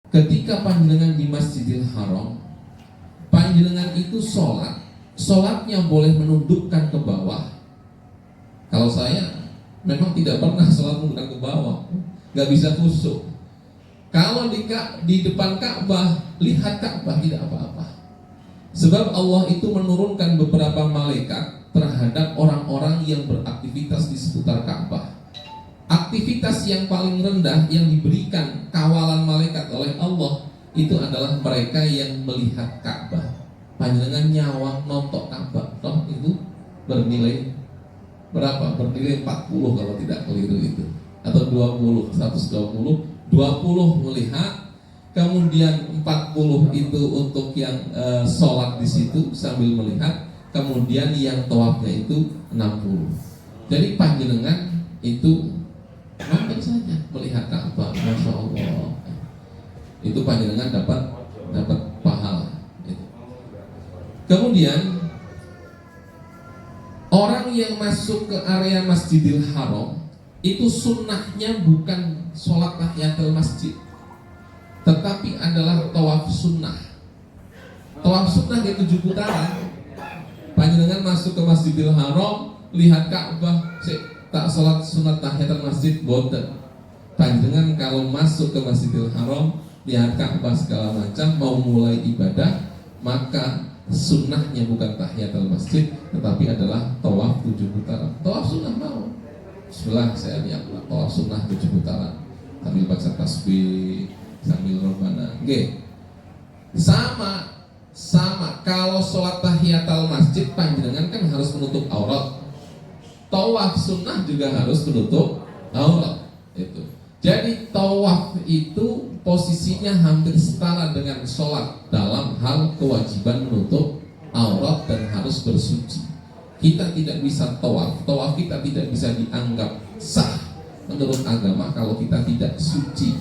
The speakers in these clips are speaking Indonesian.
ketika panjenengan di Masjidil Haram, panjenengan itu sholatnya boleh menundukkan ke bawah. Kalau saya memang tidak pernah sholat menundukkan ke bawah, nggak bisa khusyuk. Kalau di depan Ka'bah, lihat Ka'bah tidak apa-apa. Sebab Allah itu menurunkan beberapa malaikat terhadap orang-orang yang beraktivitas di seputar Ka'bah. Aktivitas yang paling rendah yang diberikan kawalan malaikat oleh Allah itu adalah mereka yang melihat Ka'bah. Panjenengan nyawang nonton Ka'bah, toh itu bernilai berapa? Bernilai 40 kalau tidak keliru itu, atau 20, 120, 20 melihat, kemudian 40 itu untuk yang sholat di situ sambil melihat, kemudian yang tawafnya itu 60. Jadi panjenengan itu nonton saja melihat Ka'bah, masya Allah, itu panjenengan dapat pahala. Kemudian orang yang masuk ke area Masjidil Haram itu sunnahnya bukan sholat tahiyatul masjid, tetapi adalah tawaf sunnah. Tawaf sunnah di 7 putaran. Panjenengan masuk ke Masjidil Haram, lihat Ka'bah, tak sholat sunat tahiyatul masjid, boten. Panjenengan kalau masuk ke Masjidil Haram, lihat Ka'bah segala macam, mau mulai ibadah, maka sunnahnya bukan tahiyatul masjid, tetapi adalah tawaf 7 putaran. Tawaf sunnah mau. Bismillah, saya niat tawaf sunnah 7 putaran sambil baca tasbih, sambil robbana. Oke. Sama kalau sholat tahiyatul masjid, panjenengan kan harus menutup aurat. Tawaf sunnah juga harus menutup aurat. Itu. Jadi tawaf itu posisinya hampir setara dengan sholat dalam hal kewajiban menutup aurat dan harus bersuci. Kita tidak bisa tawaf kita tidak bisa dianggap sah menurut agama kalau kita tidak suci.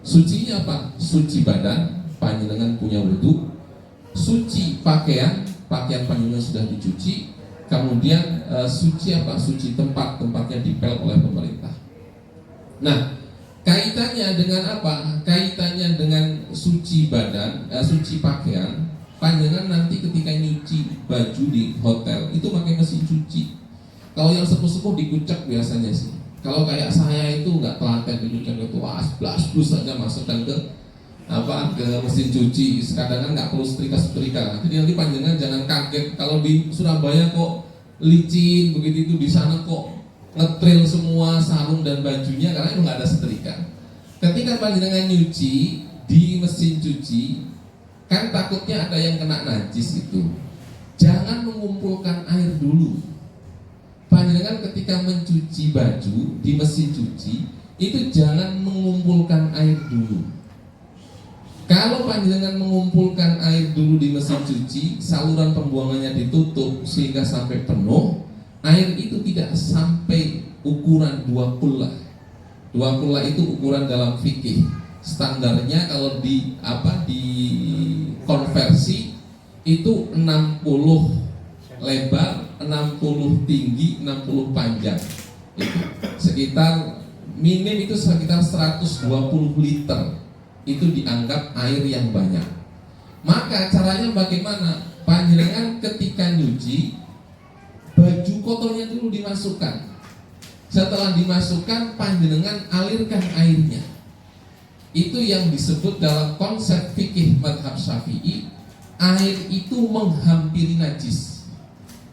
Sucinya apa? Suci badan, panjenengan punya wudu. Suci pakaian panjenengan sudah dicuci. Kemudian suci apa? Suci tempatnya dipel oleh pemerintah. Nah, kaitannya dengan apa? Kaitannya dengan suci badan, suci pakaian. Panjangan nanti ketika nyuci baju di hotel itu pakai mesin cuci. Kalau yang sepuh-sepuh dikucek biasanya sih. Kalau kayak saya itu nggak telaten dikucek itu, blast saja masukkan ke mesin cuci. Kadang-kadang nggak perlu setrika. Jadi nanti panjangan jangan kaget kalau di Surabaya kok licin begitu, itu di sana kok ngetril semua sarung dan bajunya karena itu nggak ada setrika. Ketika panjenengan nyuci di mesin cuci, kan takutnya ada yang kena najis itu. Jangan mengumpulkan air dulu. Panjenengan ketika mencuci baju di mesin cuci itu jangan mengumpulkan air dulu. Kalau panjenengan mengumpulkan air dulu di mesin cuci, saluran pembuangannya ditutup sehingga sampai penuh, air itu tidak sampai ukuran 2 kullah. 2 kullah itu ukuran dalam fikih. Standarnya kalau di konversi itu 60 lebar, 60 tinggi, 60 panjang. Itu sekitar minim itu sekitar 120 liter. Itu dianggap air yang banyak. Maka caranya bagaimana? Panjenengan ketika nyuci, baju kotornya dulu dimasukkan. Setelah dimasukkan, panjenengan alirkan airnya. Itu yang disebut dalam konsep fikih madhab Syafi'i, air itu menghampiri najis.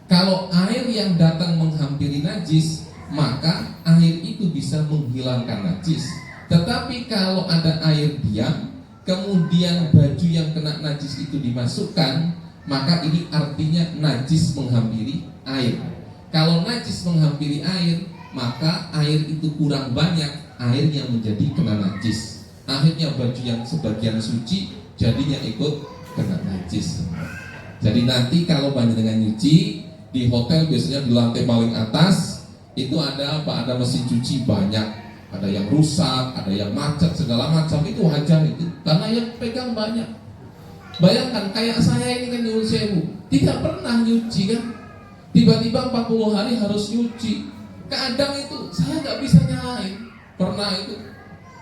Kalau air yang datang menghampiri najis, maka air itu bisa menghilangkan najis. Tetapi kalau ada air diam, kemudian baju yang kena najis itu dimasukkan, maka ini artinya najis menghampiri air. Kalau najis menghampiri air, maka air itu kurang banyak, airnya menjadi kena najis. Akhirnya baju yang sebagian suci jadinya ikut kena najis. Jadi nanti kalau panjenengan nyuci di hotel, biasanya di lantai paling atas itu ada apa? Ada mesin cuci banyak, ada yang rusak, ada yang macet, segala macam. Itu wajar itu, karena yang pegang banyak. Bayangkan kayak saya ini kan nyuci sewu, tidak pernah nyuci kan, tiba-tiba 40 hari harus nyuci. Kadang itu saya nggak bisa nyalain. Pernah itu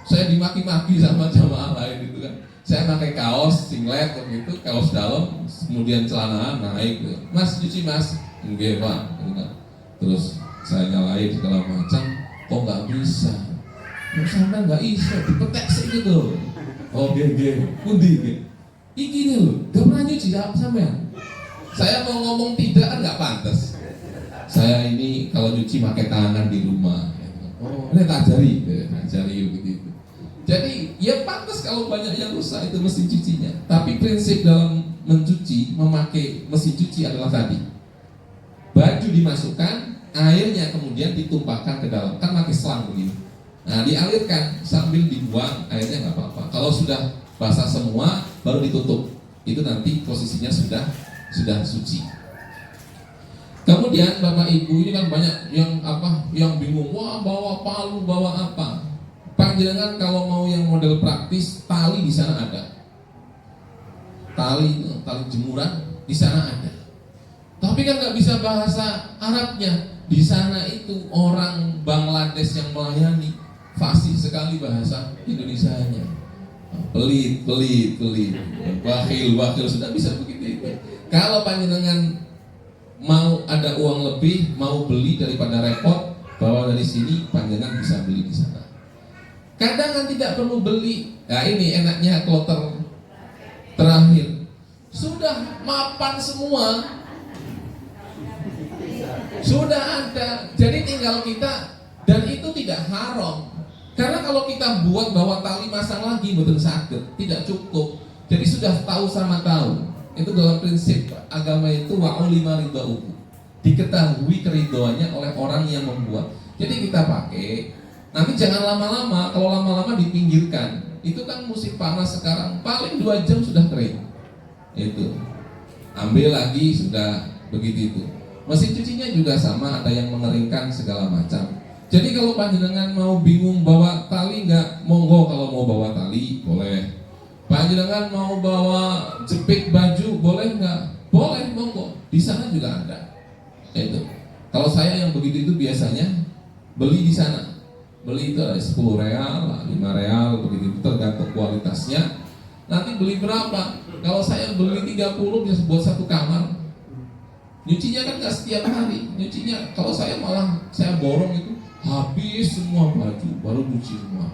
saya dimaki-maki sama jamaah lain gitu kan. Saya pakai kaos singlet gitu, kaos dalam, kemudian celana naik gitu. Mas cuci mas, enggak pak gitu kan. Terus saya nyalain segala macam, kok nggak bisa? Kok sampai nggak iso, dipetek sih gitu. Oh gege, pundi gitu. Iki nih loh, gak pernah nyuci sampean. Saya mau ngomong tidak kan nggak pantas. Saya ini kalau nyuci pakai tangan di rumah. Oh, ini tak ajari, ajari begitu. Jadi ya pantas kalau banyak yang rusak itu mesin cucinya. Tapi prinsip dalam mencuci, memakai mesin cuci adalah tadi. Baju dimasukkan, airnya kemudian ditumpahkan ke dalam. Kan pakai selang begini. Nah dialirkan sambil dibuang, airnya nggak apa-apa. Kalau sudah basah semua, baru ditutup. Itu nanti posisinya sudah suci. Kemudian Bapak Ibu ini kan banyak yang bingung, wah bawa palu, bawa apa? Panjenengan kalau mau yang model praktis, tali di sana ada. Tali jemuran di sana ada. Tapi kan nggak bisa bahasa Arabnya. Di sana itu orang Bangladesh yang melayani, fasih sekali bahasa Indonesianya. Pelit, wakil sudah bisa begitu itu. Kalau panjenengan mau ada uang lebih, mau beli daripada repot, bawa dari sini, panjenengan bisa beli di sana. Kadang kan tidak perlu beli. Nah ini enaknya kloter terakhir. Sudah mapan semua. Sudah ada. Jadi tinggal kita, dan itu tidak haram. Karena kalau kita buat bawa tali masang lagi betul sakit, tidak cukup. Jadi sudah tahu sama tahu. Itu dalam prinsip agama itu wa'ulima ridha'uhu. Diketahui keridoannya oleh orang yang membuat. Jadi kita pakai. Nanti jangan lama-lama. Kalau lama-lama dipinggirkan. Itu kan musim panas sekarang, paling 2 jam sudah kering. Itu. Ambil lagi sudah begitu itu. Mesin cucinya juga sama, ada yang mengeringkan segala macam. Jadi kalau panjenengan mau bingung bawa tali nggak, monggo. Kalau mau bawa tali boleh. Panjenengan mau bawa jepit baju boleh nggak? Boleh, monggo. Di sana juga ada. Itu. Kalau saya yang begitu itu biasanya beli di sana. Beli itu ada 10 real, 5 real begitu, tergantung kualitasnya. Nanti beli berapa? Kalau saya beli 30 bisa buat 1 kamar. Nyucinya kan nggak setiap hari. Nyucinya kalau saya malah saya borong itu habis semua baju baru nyuci semua.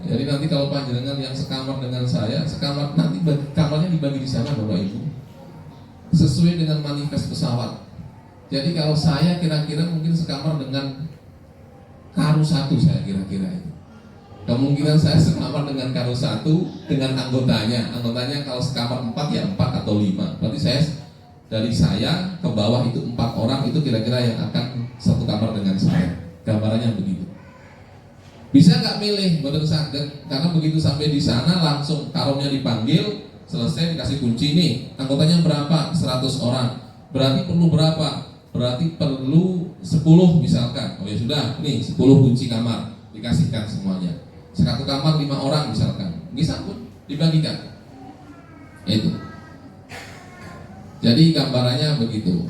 Jadi nanti kalau panjenengan yang sekamar dengan saya, sekamar nanti kamarnya dibagi di sana Bapak Ibu, sesuai dengan manifest pesawat. Jadi kalau saya kira-kira mungkin sekamar dengan Karu 1 saya kira-kira itu. Kemungkinan saya sekamar dengan Karu 1 dengan anggotanya. Anggotanya kalau sekamar 4 ya 4 atau 5. Berarti saya dari saya ke bawah itu 4 orang itu kira-kira yang akan satu kamar dengan saya. Gambarannya begitu. Bisa nggak milih, betul sakit. Karena begitu sampai di sana langsung karomnya dipanggil, selesai dikasih kunci nih. Anggotanya berapa? 100 orang. Berarti perlu berapa? Berarti perlu 10 misalkan. Oh ya sudah, nih 10 kunci kamar dikasihkan semuanya. Satu kamar 5 orang misalkan. Bisa pun dibagikan. Itu. Jadi gambarannya begitu.